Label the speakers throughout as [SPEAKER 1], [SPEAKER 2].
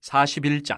[SPEAKER 1] 41장.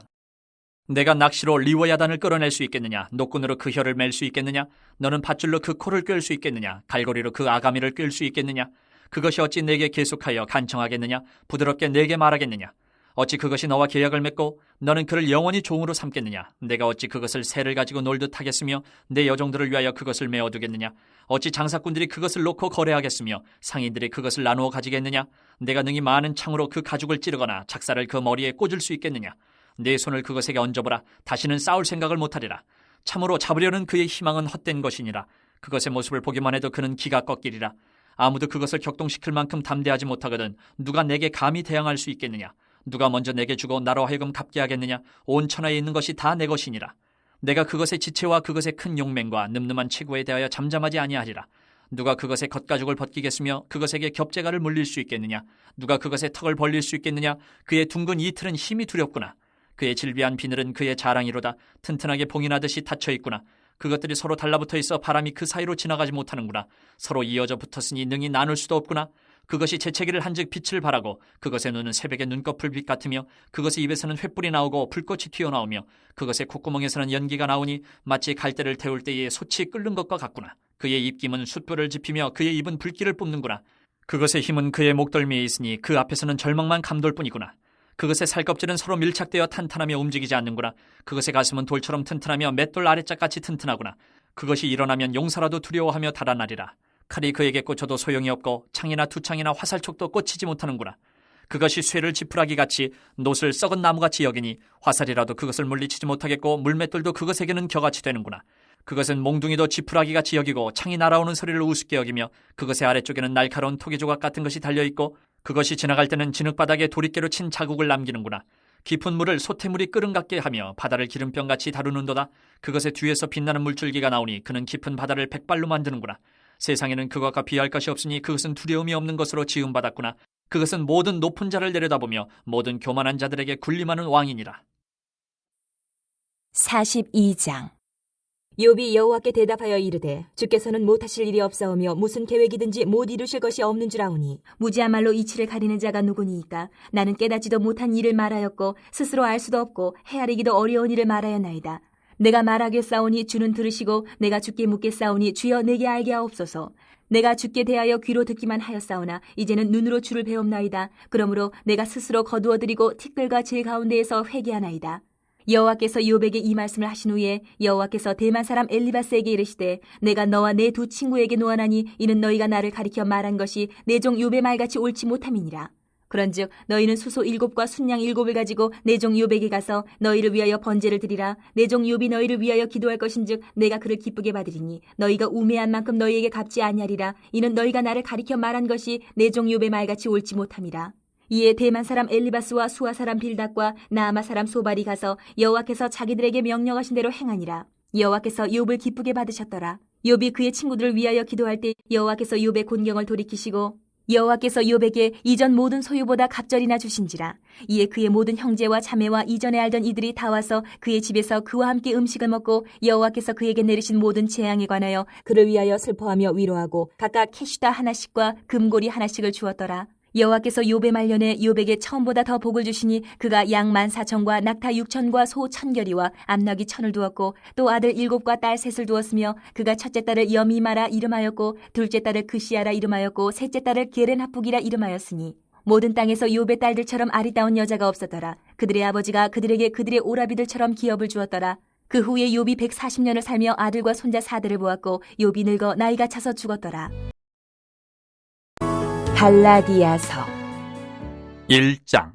[SPEAKER 1] 내가 낚시로 리워야단을 끌어낼 수 있겠느냐? 노끈으로 그 혀를 맬 수 있겠느냐? 너는 밧줄로 그 코를 끌 수 있겠느냐? 갈고리로 그 아가미를 끌 수 있겠느냐? 그것이 어찌 내게 계속하여 간청하겠느냐? 부드럽게 내게 말하겠느냐? 어찌 그것이 너와 계약을 맺고 너는 그를 영원히 종으로 삼겠느냐? 내가 어찌 그것을 새를 가지고 놀듯 하겠으며 내 여종들을 위하여 그것을 메어두겠느냐? 어찌 장사꾼들이 그것을 놓고 거래하겠으며 상인들이 그것을 나누어 가지겠느냐? 내가 능히 많은 창으로 그 가죽을 찌르거나 작사를 그 머리에 꽂을 수 있겠느냐? 내 손을 그것에게 얹어보라. 다시는 싸울 생각을 못하리라. 참으로 잡으려는 그의 희망은 헛된 것이니라. 그것의 모습을 보기만 해도 그는 기가 꺾이리라. 아무도 그것을 격동시킬 만큼 담대하지 못하거든 누가 내게 감히 대항할 수 있겠느냐? 누가 먼저 내게 주고 나로 하여금 갚게 하겠느냐? 온 천하에 있는 것이 다 내 것이니라. 내가 그것의 지체와 그것의 큰 용맹과 늠름한 체구에 대하여 잠잠하지 아니하리라. 누가 그것의 겉가죽을 벗기겠으며 그것에게 겹재가를 물릴 수 있겠느냐? 누가 그것의 턱을 벌릴 수 있겠느냐? 그의 둥근 이틀은 힘이 두렵구나. 그의 질비한 비늘은 그의 자랑이로다. 튼튼하게 봉인하듯이 닫혀 있구나. 그것들이 서로 달라붙어 있어 바람이 그 사이로 지나가지 못하는구나. 서로 이어져 붙었으니 능히 나눌 수도 없구나. 그것이 재채기를 한즉 빛을 발하고 그것의 눈은 새벽의 눈꺼풀빛 같으며 그것의 입에서는 횃불이 나오고 불꽃이 튀어나오며 그것의 콧구멍에서는 연기가 나오니 마치 갈대를 태울 때에 솥이 끓는 것과 같구나. 그의 입김은 숯불을 지피며 그의 입은 불길을 뿜는구나. 그것의 힘은 그의 목덜미에 있으니 그 앞에서는 절망만 감돌 뿐이구나. 그것의 살껍질은 서로 밀착되어 탄탄하며 움직이지 않는구나. 그것의 가슴은 돌처럼 튼튼하며 맷돌 아래짝같이 튼튼하구나. 그것이 일어나면 용사라도 두려워하며 달아나리라. 칼이 그에게 꽂혀도 소용이 없고 창이나 두창이나 화살촉도 꽂히지 못하는구나. 그것이 쇠를 지푸라기같이 놋을 썩은 나무같이 여기니 화살이라도 그것을 물리치지 못하겠고 물맷돌도 그것에게는 겨같이 되는구나. 그것은 몽둥이도 지푸라기같이 여기고 창이 날아오는 소리를 우습게 여기며 그것의 아래쪽에는 날카로운 토기조각 같은 것이 달려있고 그것이 지나갈 때는 진흙바닥에 도리깨로 친 자국을 남기는구나. 깊은 물을 솥태물이 끓음 같게 하며 바다를 기름병같이 다루는도다. 그것의 뒤에서 빛나는 물줄기가 나오니 그는 깊은 바다를 백발로 만드는구나. 세상에는 그것과 비할 것이 없으니 그것은 두려움이 없는 것으로 지음받았구나. 그것은 모든 높은 자를 내려다보며 모든 교만한 자들에게 군림하는 왕이니라.
[SPEAKER 2] 42장. 욥이 여호와께 대답하여 이르되 주께서는 못하실 일이 없사오며 무슨 계획이든지 못 이루실 것이 없는 줄 아오니 무지한 말로 이치를 가리는 자가 누구니이까? 나는 깨닫지도 못한 일을 말하였고 스스로 알 수도 없고 헤아리기도 어려운 일을 말하였나이다. 내가 말하겠사오니 주는 들으시고 내가 주께 묻겠사오니 주여 내게 알게 하옵소서. 내가 주께 대하여 귀로 듣기만 하였사오나 이제는 눈으로 주를 배움나이다. 그러므로 내가 스스로 거두어드리고 티끌과 질 가운데에서 회개하나이다. 여호와께서 욥에게 이 말씀을 하신 후에 여호와께서 대만 사람 엘리바스에게 이르시되 내가 너와 내 두 친구에게 노하나니 이는 너희가 나를 가리켜 말한 것이 내 종 욥의 말같이 옳지 못함이니라. 그런즉 너희는 수소 7과 순양 7을 가지고 내 종 욥에게 가서 너희를 위하여 번제를 드리라. 내 종 욥이 너희를 위하여 기도할 것인즉 내가 그를 기쁘게 받으리니 너희가 우매한 만큼 너희에게 갚지 아니하리라. 이는 너희가 나를 가리켜 말한 것이 내 종 욥의 말같이 옳지 못함이라. 이에 대만 사람 엘리바스와 수아 사람 빌닷과 나아마 사람 소발이 가서 여호와께서 자기들에게 명령하신 대로 행하니라. 여호와께서 욥을 기쁘게 받으셨더라. 욥이 그의 친구들을 위하여 기도할 때 여호와께서 욥의 곤경을 돌이키시고 여호와께서 욥에게 이전 모든 소유보다 갑절이나 주신지라. 이에 그의 모든 형제와 자매와 이전에 알던 이들이 다 와서 그의 집에서 그와 함께 음식을 먹고 여호와께서 그에게 내리신 모든 재앙에 관하여 그를 위하여 슬퍼하며 위로하고 각각 캐시다 하나씩과 금고리 하나씩을 주었더라. 여호와께서 욥의 말년에 욥에게 처음보다 더 복을 주시니 그가 양 14,000과 낙타 6,000과 소 1,000결이와 암나귀 1,000을 두었고 또 아들 7과 딸 3을 두었으며 그가 첫째 딸을 여미마라 이름하였고 둘째 딸을 그시아라 이름하였고 셋째 딸을 게렌하북이라 이름하였으니 모든 땅에서 욥의 딸들처럼 아리따운 여자가 없었더라. 그들의 아버지가 그들에게 그들의 오라비들처럼 기업을 주었더라. 그 후에 욥이 140년을 살며 아들과 손자 4대를 보았고 욥이 늙어 나이가 차서 죽었더라. 갈라디아서
[SPEAKER 1] 1장.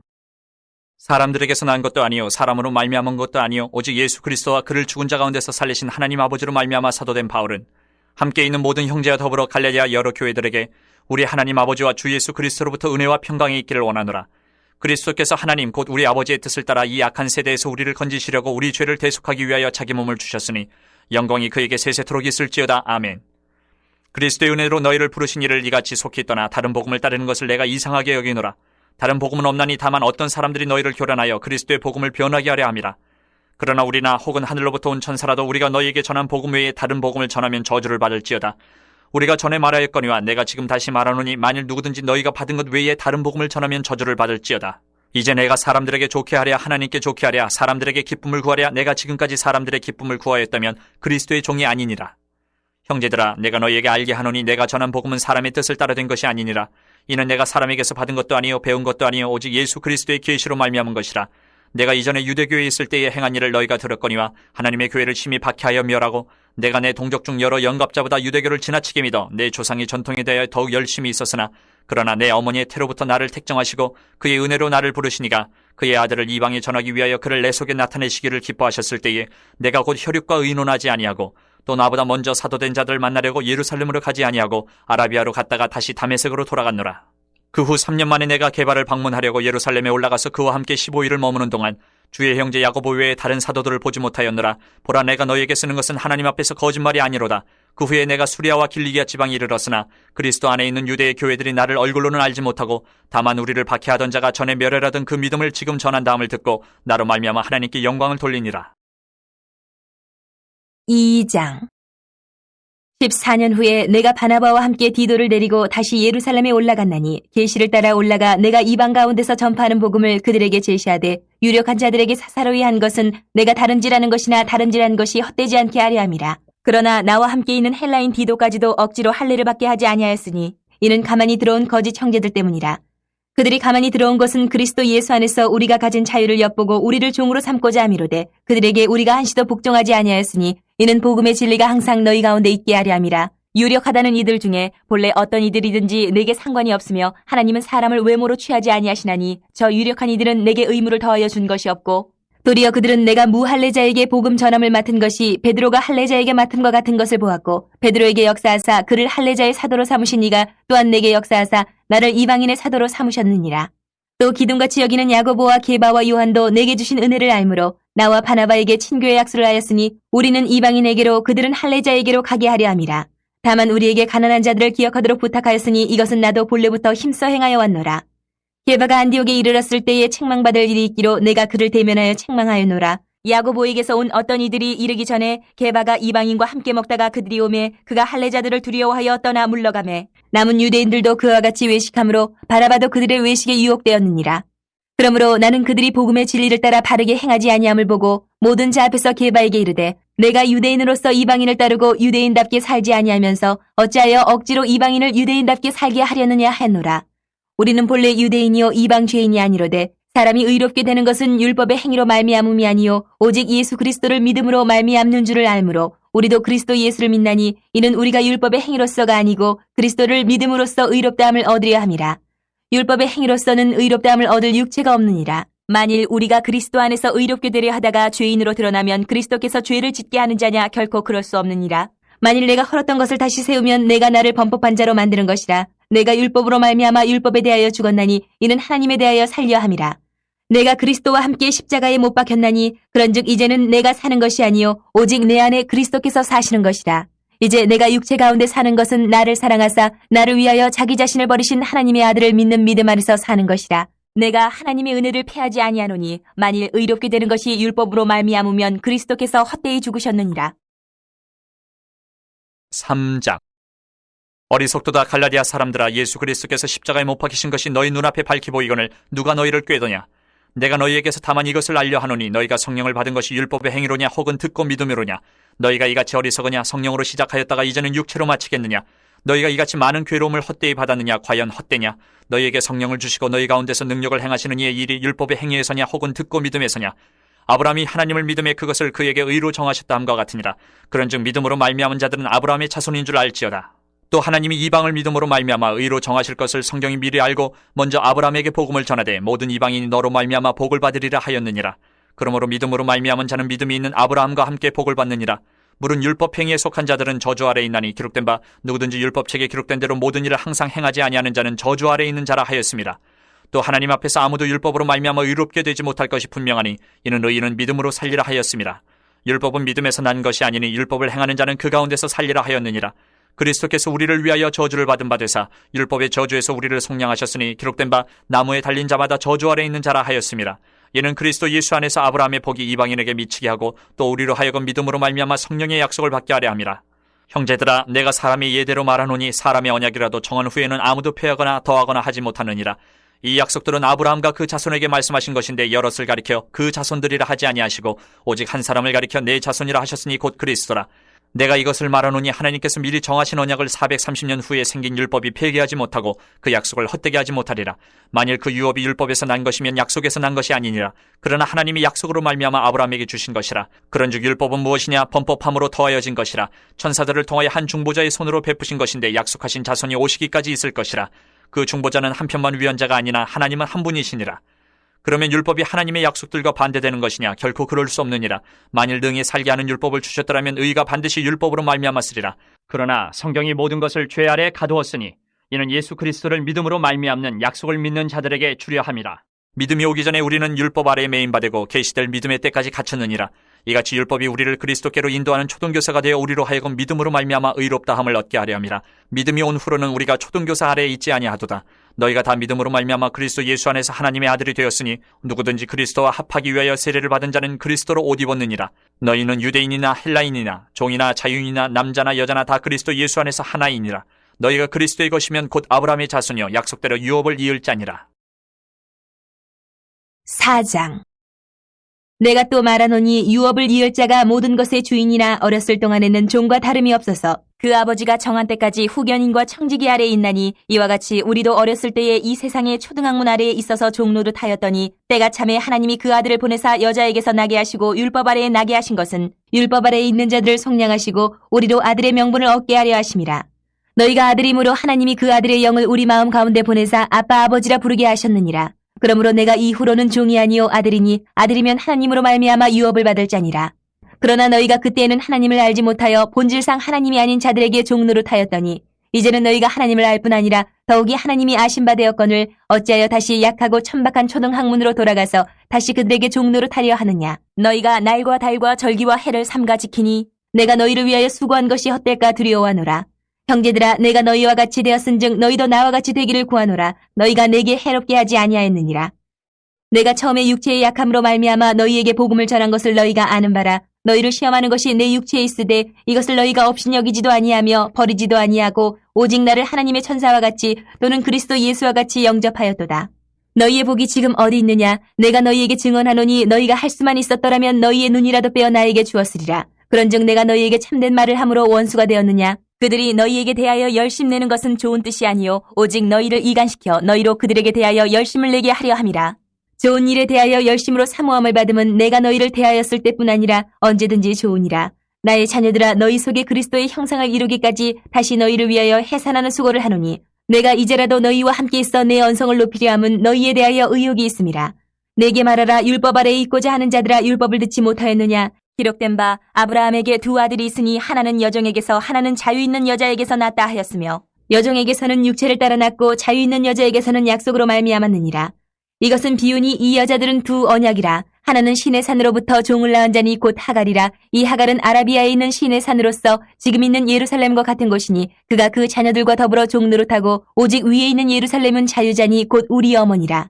[SPEAKER 1] 사람들에게서 난 것도 아니요 사람으로 말미암은 것도 아니요 오직 예수 그리스도와 그를 죽은 자 가운데서 살리신 하나님 아버지로 말미암아 사도된 바울은 함께 있는 모든 형제와 더불어 갈라디아 여러 교회들에게 우리 하나님 아버지와 주 예수 그리스도로부터 은혜와 평강이 있기를 원하노라. 그리스도께서 하나님 곧 우리 아버지의 뜻을 따라 이 악한 세대에서 우리를 건지시려고 우리 죄를 대속하기 위하여 자기 몸을 주셨으니 영광이 그에게 세세토록 있을지어다. 아멘. 그리스도의 은혜로 너희를 부르신 이를 이같이 속히 떠나 다른 복음을 따르는 것을 내가 이상하게 여기노라. 다른 복음은 없나니 다만 어떤 사람들이 너희를 교란하여 그리스도의 복음을 변하게 하려 함이라. 그러나 우리나 혹은 하늘로부터 온 천사라도 우리가 너희에게 전한 복음 외에 다른 복음을 전하면 저주를 받을지어다. 우리가 전에 말하였거니와 내가 지금 다시 말하노니 만일 누구든지 너희가 받은 것 외에 다른 복음을 전하면 저주를 받을지어다. 이제 내가 사람들에게 좋게 하랴 하나님께 좋게 하랴 사람들에게 기쁨을 구하랴 내가 지금까지 사람들의 기쁨을 구하였다면 그리스도의 종이 아니니라. 형제들아 내가 너희에게 알게 하노니 내가 전한 복음은 사람의 뜻을 따라 된 것이 아니니라. 이는 내가 사람에게서 받은 것도 아니요 배운 것도 아니요 오직 예수 그리스도의 계시로 말미암은 것이라. 내가 이전에 유대교회에 있을 때에 행한 일을 너희가 들었거니와 하나님의 교회를 심히 박해하여 멸하고 내가 내 동족 중 여러 영갑자보다 유대교를 지나치게 믿어 내 조상의 전통에 대하여 더욱 열심히 있었으나 그러나 내 어머니의 태로부터 나를 택정하시고 그의 은혜로 나를 부르시니가 그의 아들을 이방에 전하기 위하여 그를 내 속에 나타내시기를 기뻐하셨을 때에 내가 곧 혈육과 의논하지 아니하고 또 나보다 먼저 사도된 자들을 만나려고 예루살렘으로 가지 아니하고 아라비아로 갔다가 다시 다메섹으로 돌아갔노라. 그 후 3년 만에 내가 게바를 방문하려고 예루살렘에 올라가서 그와 함께 15일을 머무는 동안 주의 형제 야고보 외에 다른 사도들을 보지 못하였노라. 보라 내가 너희에게 쓰는 것은 하나님 앞에서 거짓말이 아니로다. 그 후에 내가 수리아와 길리기아 지방에 이르렀으나 그리스도 안에 있는 유대의 교회들이 나를 얼굴로는 알지 못하고 다만 우리를 박해하던 자가 전에 멸혈하던 그 믿음을 지금 전한 다음을 듣고 나로 말미암아 하나님께 영광을 돌리니라.
[SPEAKER 2] 2장 14년 후에 내가 바나바와 함께 디도를 데리고 다시 예루살렘에 올라갔나니 계시를 따라 올라가 내가 이방 가운데서 전파하는 복음을 그들에게 제시하되 유력한 자들에게 사사로이 한 것은 내가 다름질하는 것이나 다름질한 것이 헛되지 않게 하려 함이라. 그러나 나와 함께 있는 헬라인 디도까지도 억지로 할례를 받게 하지 아니하였으니 이는 가만히 들어온 거짓 형제들 때문이라. 그들이 가만히 들어온 것은 그리스도 예수 안에서 우리가 가진 자유를 엿보고 우리를 종으로 삼고자 함이로되 그들에게 우리가 한시도 복종하지 아니하였으니 이는 복음의 진리가 항상 너희 가운데 있게 하려 함이라. 유력하다는 이들 중에 본래 어떤 이들이든지 내게 상관이 없으며 하나님은 사람을 외모로 취하지 아니하시나니 저 유력한 이들은 내게 의무를 더하여 준 것이 없고 도리어 그들은 내가 무할례자에게 복음 전함을 맡은 것이 베드로가 할례자에게 맡음과 같은 것을 보았고 베드로에게 역사하사 그를 할례자의 사도로 삼으신 이가 또한 내게 역사하사 나를 이방인의 사도로 삼으셨느니라. 또 기둥같이 여기는 야고보와 게바와 요한도 내게 주신 은혜를 알므로 나와 바나바에게 친교의 약속을 하였으니 우리는 이방인에게로 그들은 할례자에게로 가게 하려 함이라. 다만 우리에게 가난한 자들을 기억하도록 부탁하였으니 이것은 나도 본래부터 힘써 행하여 왔노라. 게바가 안디옥에 이르렀을 때에 책망받을 일이 있기로 내가 그를 대면하여 책망하였노라. 야고보에게서 온 어떤 이들이 이르기 전에 게바가 이방인과 함께 먹다가 그들이 오매 그가 할례자들을 두려워하여 떠나 물러가매 남은 유대인들도 그와 같이 외식함으로 바라바도 그들의 외식에 유혹되었느니라. 그러므로 나는 그들이 복음의 진리를 따라 바르게 행하지 아니함을 보고 모든 자 앞에서 게바에게 이르되 내가 유대인으로서 이방인을 따르고 유대인답게 살지 아니하면서 어찌하여 억지로 이방인을 유대인답게 살게 하려느냐 하노라. 우리는 본래 유대인이요 이방 죄인이 아니로되 사람이 의롭게 되는 것은 율법의 행위로 말미암음이 아니요 오직 예수 그리스도를 믿음으로 말미암는 줄을 알므로 우리도 그리스도 예수를 믿나니 이는 우리가 율법의 행위로서가 아니고 그리스도를 믿음으로써 의롭다함을 얻으려 함이라. 율법의 행위로서는 의롭다함을 얻을 육체가 없느니라. 만일 우리가 그리스도 안에서 의롭게 되려 하다가 죄인으로 드러나면 그리스도께서 죄를 짓게 하는 자냐 결코 그럴 수 없느니라. 만일 내가 헐었던 것을 다시 세우면 내가 나를 범법한 자로 만드는 것이라. 내가 율법으로 말미암아 율법에 대하여 죽었나니 이는 하나님에 대하여 살려 함이라. 내가 그리스도와 함께 십자가에 못 박혔나니 그런즉 이제는 내가 사는 것이 아니요 오직 내 안에 그리스도께서 사시는 것이라. 이제 내가 육체 가운데 사는 것은 나를 사랑하사 나를 위하여 자기 자신을 버리신 하나님의 아들을 믿는 믿음 안에서 사는 것이라. 내가 하나님의 은혜를 패하지 아니하노니 만일 의롭게 되는 것이 율법으로 말미암으면 그리스도께서 헛되이 죽으셨느니라.
[SPEAKER 1] 3장 어리석도다 갈라디아 사람들아 예수 그리스도께서 십자가에 못 박히신 것이 너희 눈앞에 밝히 보이거늘 누가 너희를 꾀더냐. 내가 너희에게서 다만 이것을 알려 하노니 너희가 성령을 받은 것이 율법의 행위로냐 혹은 듣고 믿음으로냐. 너희가 이같이 어리석으냐 성령으로 시작하였다가 이제는 육체로 마치겠느냐. 너희가 이같이 많은 괴로움을 헛되이 받았느냐. 과연 헛되냐. 너희에게 성령을 주시고 너희 가운데서 능력을 행하시는 이의 일이 율법의 행위에서냐 혹은 듣고 믿음에서냐. 아브라함이 하나님을 믿음에 그것을 그에게 의로 정하셨다 함과 같으니라. 그런즉 믿음으로 말미암은 자들은 아브라함의 자손인 줄 알지어다. 또 하나님이 이방을 믿음으로 말미암아 의로 정하실 것을 성경이 미리 알고 먼저 아브라함에게 복음을 전하되 모든 이방인이 너로 말미암아 복을 받으리라 하였느니라. 그러므로 믿음으로 말미암은 자는 믿음이 있는 아브라함과 함께 복을 받느니라. 물은 율법 행위에 속한 자들은 저주 아래 있나니 기록된 바 누구든지 율법책에 기록된 대로 모든 일을 항상 행하지 아니하는 자는 저주 아래 있는 자라 하였습니다. 또 하나님 앞에서 아무도 율법으로 말미암아 의롭게 되지 못할 것이 분명하니 이는 의인은 믿음으로 살리라 하였습니다. 율법은 믿음에서 난 것이 아니니 율법을 행하는 자는 그 가운데서 살리라 하였느니라. 그리스도께서 우리를 위하여 저주를 받은 바 되사 율법의 저주에서 우리를 속량하셨으니 기록된 바 나무에 달린 자마다 저주 아래 있는 자라 하였습니다. 이는 그리스도 예수 안에서 아브라함의 복이 이방인에게 미치게 하고 또 우리로 하여금 믿음으로 말미암아 성령의 약속을 받게 하려 함이라. 형제들아 내가 사람이 예대로 말하노니 사람의 언약이라도 정한 후에는 아무도 폐하거나 더하거나 하지 못하느니라. 이 약속들은 아브라함과 그 자손에게 말씀하신 것인데 여럿을 가리켜 그 자손들이라 하지 아니하시고 오직 한 사람을 가리켜 내 자손이라 하셨으니 곧 그리스도라. 내가 이것을 말하노니 하나님께서 미리 정하신 언약을 430년 후에 생긴 율법이 폐기하지 못하고 그 약속을 헛되게 하지 못하리라. 만일 그 유업이 율법에서 난 것이면 약속에서 난 것이 아니니라. 그러나 하나님이 약속으로 말미암아 아브라함에게 주신 것이라. 그런즉 율법은 무엇이냐? 범법함으로 더하여진 것이라. 천사들을 통하여 한 중보자의 손으로 베푸신 것인데 약속하신 자손이 오시기까지 있을 것이라. 그 중보자는 한편만 위헌자가 아니나 하나님은 한 분이시니라. 그러면 율법이 하나님의 약속들과 반대되는 것이냐? 결코 그럴 수 없느니라. 만일 능히 살게 하는 율법을 주셨더라면 의가 반드시 율법으로 말미암았으리라. 그러나 성경이 모든 것을 죄 아래 가두었으니 이는 예수 그리스도를 믿음으로 말미암는 약속을 믿는 자들에게 주려 함이라. 믿음이 오기 전에 우리는 율법 아래에 매인받고 계시될 믿음의 때까지 갇혔느니라. 이같이 율법이 우리를 그리스도께로 인도하는 초등교사가 되어 우리로 하여금 믿음으로 말미암아 의롭다함을 얻게 하려 함이라. 믿음이 온 후로는 우리가 초등교사 아래에 있지 아니하도다. 너희가 다 믿음으로 말미암아 그리스도 예수 안에서 하나님의 아들이 되었으니 누구든지 그리스도와 합하기 위하여 세례를 받은 자는 그리스도로 옷 입었느니라. 너희는 유대인이나 헬라인이나 종이나 자유인이나 남자나 여자나 다 그리스도 예수 안에서 하나이니라. 너희가 그리스도의 것이면 곧 아브라함의 자손이여 약속대로 유업을 이을 자니라.
[SPEAKER 2] 4장. 내가 또 말하노니 유업을 이을 자가 모든 것의 주인이나 어렸을 동안에는 종과 다름이 없어서 그 아버지가 정한 때까지 후견인과 청지기 아래에 있나니 이와 같이 우리도 어렸을 때에 이 세상의 초등학문 아래에 있어서 종노릇하였더니 때가 참에 하나님이 그 아들을 보내사 여자에게서 나게 하시고 율법 아래에 나게 하신 것은 율법 아래에 있는 자들을 속량하시고 우리로 아들의 명분을 얻게 하려 하심이라. 너희가 아들이므로 하나님이 그 아들의 영을 우리 마음 가운데 보내사 아빠 아버지라 부르게 하셨느니라. 그러므로 내가 이후로는 종이 아니요 아들이니 아들이면 하나님으로 말미암아 유업을 받을 자니라. 그러나 너희가 그때에는 하나님을 알지 못하여 본질상 하나님이 아닌 자들에게 종노릇하였더니 이제는 너희가 하나님을 알 뿐 아니라 더욱이 하나님이 아신 바 되었거늘 어찌하여 다시 약하고 천박한 초등학문으로 돌아가서 다시 그들에게 종노릇하려 하느냐. 너희가 날과 달과 절기와 해를 삼가 지키니 내가 너희를 위하여 수고한 것이 헛될까 두려워하노라. 형제들아 내가 너희와 같이 되었은즉 너희도 나와 같이 되기를 구하노라. 너희가 내게 해롭게 하지 아니하였느니라. 내가 처음에 육체의 약함으로 말미암아 너희에게 복음을 전한 것을 너희가 아는 바라. 너희를 시험하는 것이 내 육체에 있으되 이것을 너희가 업신여기지도 아니하며 버리지도 아니하고 오직 나를 하나님의 천사와 같이 또는 그리스도 예수와 같이 영접하였도다. 너희의 복이 지금 어디 있느냐? 내가 너희에게 증언하노니 너희가 할 수만 있었더라면 너희의 눈이라도 빼어 나에게 주었으리라. 그런즉 내가 너희에게 참된 말을 함으로 원수가 되었느냐? 그들이 너희에게 대하여 열심 내는 것은 좋은 뜻이 아니요 오직 너희를 이간시켜 너희로 그들에게 대하여 열심을 내게 하려 함이라. 좋은 일에 대하여 열심으로 사모함을 받음은 내가 너희를 대하였을 때뿐 아니라 언제든지 좋으니라. 나의 자녀들아 너희 속에 그리스도의 형상을 이루기까지 다시 너희를 위하여 해산하는 수고를 하노니 내가 이제라도 너희와 함께 있어 내 언성을 높이려 함은 너희에 대하여 의욕이 있음이라. 내게 말하라. 율법 아래에 있고자 하는 자들아 율법을 듣지 못하였느냐? 기록된 바 아브라함에게 두 아들이 있으니 하나는 여종에게서 하나는 자유 있는 여자에게서 났다 하였으며 여종에게서는 육체를 따라 났고 자유 있는 여자에게서는 약속으로 말미암았느니라. 이것은 비유니 이 여자들은 두 언약이라. 하나는 신의 산으로부터 종을 낳은 자니 곧 하갈이라. 이 하갈은 아라비아에 있는 신의 산으로서 지금 있는 예루살렘과 같은 곳이니 그가 그 자녀들과 더불어 종노릇하고 오직 위에 있는 예루살렘은 자유자니 곧 우리 어머니라.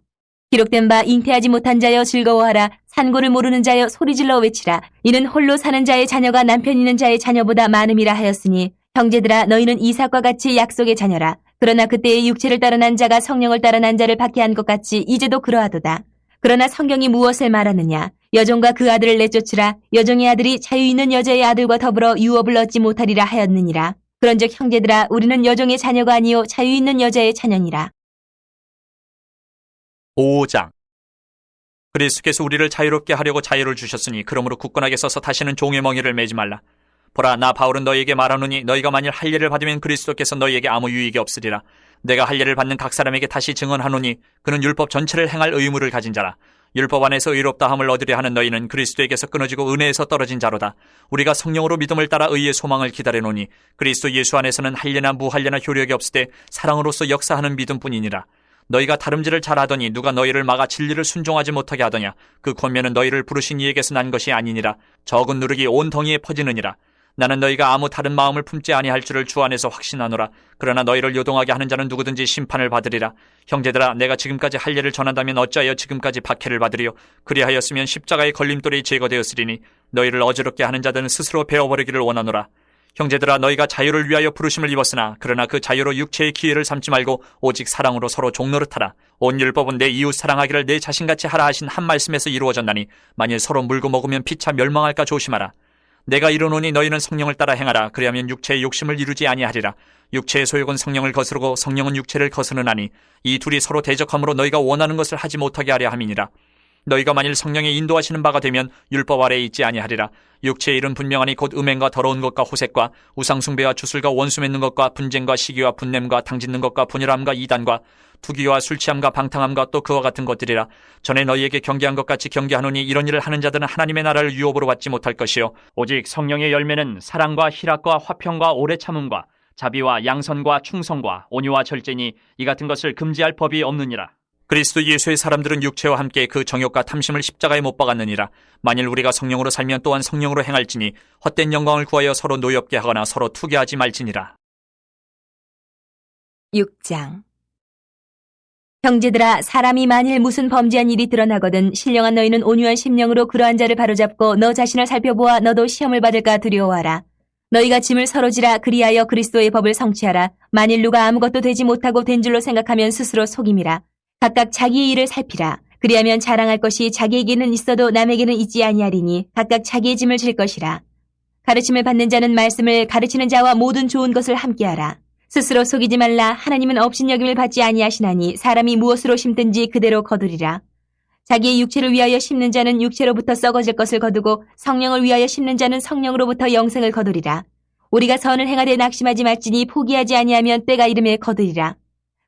[SPEAKER 2] 기록된 바 잉태하지 못한 자여 즐거워하라. 산고를 모르는 자여 소리질러 외치라. 이는 홀로 사는 자의 자녀가 남편 있는 자의 자녀보다 많음이라 하였으니 형제들아 너희는 이삭과 같이 약속의 자녀라. 그러나 그때의 육체를 따라 난 자가 성령을 따라 난 자를 받게 한 것 같이 이제도 그러하도다. 그러나 성경이 무엇을 말하느냐? 여종과 그 아들을 내쫓으라. 여종의 아들이 자유 있는 여자의 아들과 더불어 유업을 얻지 못하리라 하였느니라. 그런즉 형제들아 우리는 여종의 자녀가 아니요 자유 있는 여자의 자녀니라.
[SPEAKER 1] 5장. 그리스도께서 우리를 자유롭게 하려고 자유를 주셨으니 그러므로 굳건하게 서서 다시는 종의 멍에를 매지 말라. 보라 나 바울은 너희에게 말하노니 너희가 만일 할례를 받으면 그리스도께서 너희에게 아무 유익이 없으리라. 내가 할례를 받는 각 사람에게 다시 증언하노니 그는 율법 전체를 행할 의무를 가진 자라. 율법 안에서 의롭다함을 얻으려 하는 너희는 그리스도에게서 끊어지고 은혜에서 떨어진 자로다. 우리가 성령으로 믿음을 따라 의의 소망을 기다리노니 그리스도 예수 안에서는 할례나 무할례나 효력이 없으되 사랑으로서 역사하는 믿음뿐이니라. 너희가 다름질을 잘하더니 누가 너희를 막아 진리를 순종하지 못하게 하더냐? 그 권면은 너희를 부르신 이에게서 난 것이 아니니라. 적은 누룩이 온 덩이에 퍼지느니라. 나는 너희가 아무 다른 마음을 품지 아니할 줄을 주 안에서 확신하노라. 그러나 너희를 요동하게 하는 자는 누구든지 심판을 받으리라. 형제들아 내가 지금까지 할례를 전한다면 어찌하여 지금까지 박해를 받으리요? 그리하였으면 십자가의 걸림돌이 제거되었으리니 너희를 어지럽게 하는 자들은 스스로 베어버리기를 원하노라. 형제들아, 너희가 자유를 위하여 부르심을 입었으나 그러나 그 자유로 육체의 기회를 삼지 말고 오직 사랑으로 서로 종노릇하라. 온 율법은 내 이웃 사랑하기를 내 자신같이 하라 하신 한 말씀에서 이루어졌나니 만일 서로 물고 먹으면 피차 멸망할까 조심하라. 내가 이르노니 너희는 성령을 따라 행하라. 그리하면 육체의 욕심을 이루지 아니하리라. 육체의 소욕은 성령을 거스르고 성령은 육체를 거스르나니 이 둘이 서로 대적함으로 너희가 원하는 것을 하지 못하게 하려 함이니라. 너희가 만일 성령의 인도하시는 바가 되면 율법 아래에 있지 아니하리라. 육체의 일은 분명하니 곧 음행과 더러운 것과 호색과 우상숭배와 주술과 원수 맺는 것과 분쟁과 시기와 분냄과 당짓는 것과 분열함과 이단과 투기와 술취함과 방탕함과 또 그와 같은 것들이라. 전에 너희에게 경계한 것 같이 경계하노니 이런 일을 하는 자들은 하나님의 나라를 유업으로 받지 못할 것이요 오직 성령의 열매는 사랑과 희락과 화평과 오래 참음과 자비와 양선과 충성과 온유와 절제니 이 같은 것을 금지할 법이 없느니라. 그리스도 예수의 사람들은 육체와 함께 그 정욕과 탐심을 십자가에 못 박았느니라. 만일 우리가 성령으로 살면 또한 성령으로 행할지니 헛된 영광을 구하여 서로 노엽게 하거나 서로 투기하지 말지니라.
[SPEAKER 2] 6장. 형제들아, 사람이 만일 무슨 범죄한 일이 드러나거든 신령한 너희는 온유한 심령으로 그러한 자를 바로잡고 너 자신을 살펴보아 너도 시험을 받을까 두려워하라. 너희가 짐을 서로 지라. 그리하여 그리스도의 법을 성취하라. 만일 누가 아무것도 되지 못하고 된 줄로 생각하면 스스로 속임이라. 각각 자기의 일을 살피라. 그리하면 자랑할 것이 자기에게는 있어도 남에게는 있지 아니하리니 각각 자기의 짐을 질 것이라. 가르침을 받는 자는 말씀을, 가르치는 자와 모든 좋은 것을 함께하라. 스스로 속이지 말라. 하나님은 업신여김을 받지 아니하시나니 사람이 무엇으로 심든지 그대로 거두리라. 자기의 육체를 위하여 심는 자는 육체로부터 썩어질 것을 거두고 성령을 위하여 심는 자는 성령으로부터 영생을 거두리라. 우리가 선을 행하되 낙심하지 말지니 포기하지 아니하면 때가 이름에 거두리라.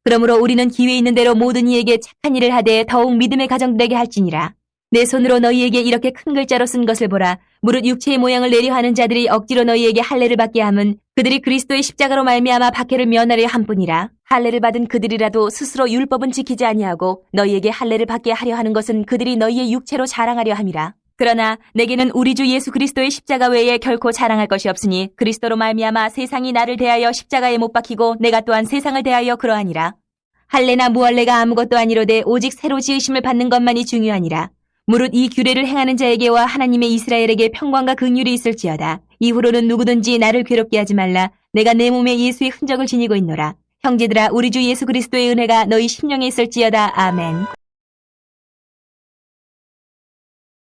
[SPEAKER 2] 그러므로 우리는 기회 있는 대로 모든 이에게 착한 일을 하되 더욱 믿음의 가정되게 할지니라. 내 손으로 너희에게 이렇게 큰 글자로 쓴 것을 보라. 무릇 육체의 모양을 내려 하는 자들이 억지로 너희에게 할례를 받게 함은 그들이 그리스도의 십자가로 말미암아 박해를 면하려 함뿐이라. 할례를 받은 그들이라도 스스로 율법은 지키지 아니하고 너희에게 할례를 받게 하려 하는 것은 그들이 너희의 육체로 자랑하려 함이라. 그러나 내게는 우리 주 예수 그리스도의 십자가 외에 결코 자랑할 것이 없으니 그리스도로 말미암아 세상이 나를 대하여 십자가에 못 박히고 내가 또한 세상을 대하여 그러하니라. 할례나 무할례가 아무것도 아니로되 오직 새로 지으심을 받는 것만이 중요하니라. 무릇 이 규례를 행하는 자에게와 하나님의 이스라엘에게 평강과 긍휼이 있을지어다. 이후로는 누구든지 나를 괴롭게 하지 말라. 내가 내 몸에 예수의 흔적을 지니고 있노라. 형제들아, 우리 주 예수 그리스도의 은혜가 너희 심령에 있을지어다. 아멘.